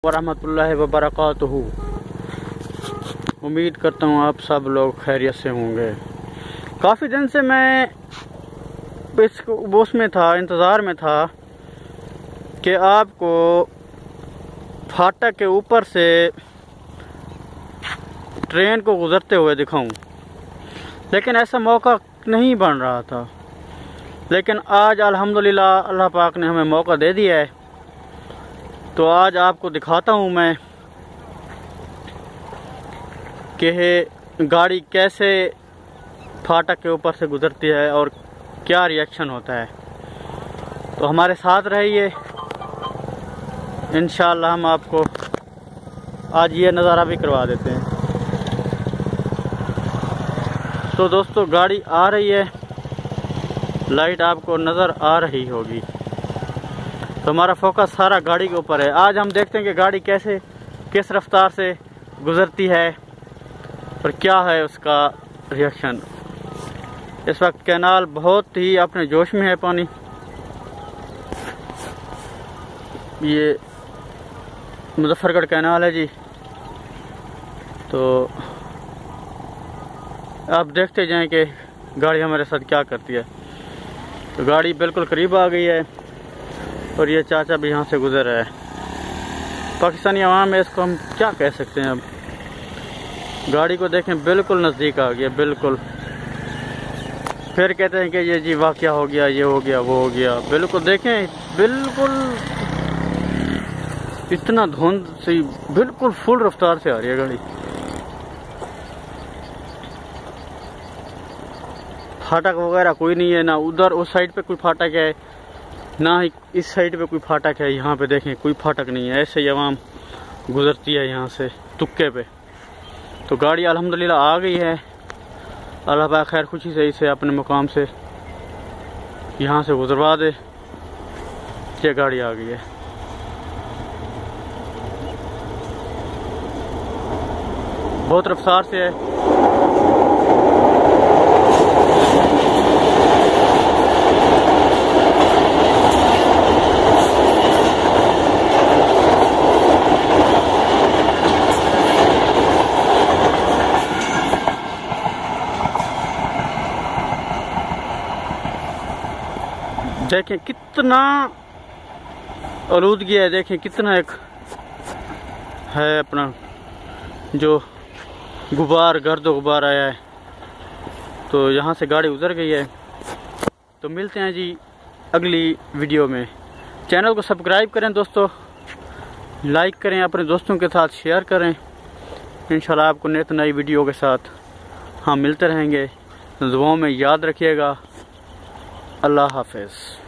वरहमतुल्लाहि वबरकातुहू। उम्मीद करता हूँ आप सब लोग खैरियत से होंगे। काफ़ी दिन से मैं उसमें था, इंतज़ार में था कि आपको फाटक के ऊपर से ट्रेन को गुज़रते हुए दिखाऊं, लेकिन ऐसा मौका नहीं बन रहा था। लेकिन आज अल्हम्दुलिल्लाह अल्लाह पाक ने हमें मौका दे दिया है, तो आज आपको दिखाता हूँ मैं कि गाड़ी कैसे फाटक के ऊपर से गुज़रती है और क्या रिएक्शन होता है। तो हमारे साथ रहिए, इंशाअल्लाह हम आपको आज ये नज़ारा भी करवा देते हैं। तो दोस्तों गाड़ी आ रही है, लाइट आपको नज़र आ रही होगी। तो हमारा फोकस सारा गाड़ी के ऊपर है। आज हम देखते हैं कि गाड़ी कैसे किस रफ्तार से गुज़रती है और क्या है उसका रिएक्शन। इस वक्त कैनाल बहुत ही अपने जोश में है पानी। ये मुजफ्फरगढ़ कैनाल है जी। तो आप देखते जाएं कि गाड़ी हमारे साथ क्या करती है। तो गाड़ी बिल्कुल करीब आ गई है और ये चाचा भी यहाँ से गुजर रहा है। पाकिस्तानी अवाम में इसको हम क्या कह सकते हैं। अब गाड़ी को देखें, बिल्कुल नज़दीक आ गया, बिल्कुल। फिर कहते हैं कि ये जी वाक़या हो गया, ये हो गया, वो हो गया। बिल्कुल देखें, बिल्कुल इतना धुंध से बिल्कुल फुल रफ्तार से आ रही है गाड़ी। फाटक वगैरह कोई नहीं है, ना उधर उस साइड पे कोई फाटक है, ना ही इस साइड पे कोई फाटक है। यहाँ पे देखें कोई फाटक नहीं है, ऐसे ही आवाम गुजरती है यहाँ से तुक्के पे। तो गाड़ी अल्हम्दुलिल्लाह आ गई है। अल्लाह पाक खैर खुशी से इसे अपने मुकाम से यहाँ से गुजरवा दे। ये गाड़ी आ गई है। बहुत रफ्तार से है। देखें कितना आलूदगी है, देखें कितना एक है अपना जो गुबार, गर्द गुबार आया है। तो यहाँ से गाड़ी उतर गई है। तो मिलते हैं जी अगली वीडियो में। चैनल को सब्सक्राइब करें दोस्तों, लाइक करें, अपने दोस्तों के साथ शेयर करें। इंशाल्लाह आपको नित नई वीडियो के साथ हम मिलते रहेंगे। दुआओं में याद रखिएगा। अल्लाह हाफ़िज़।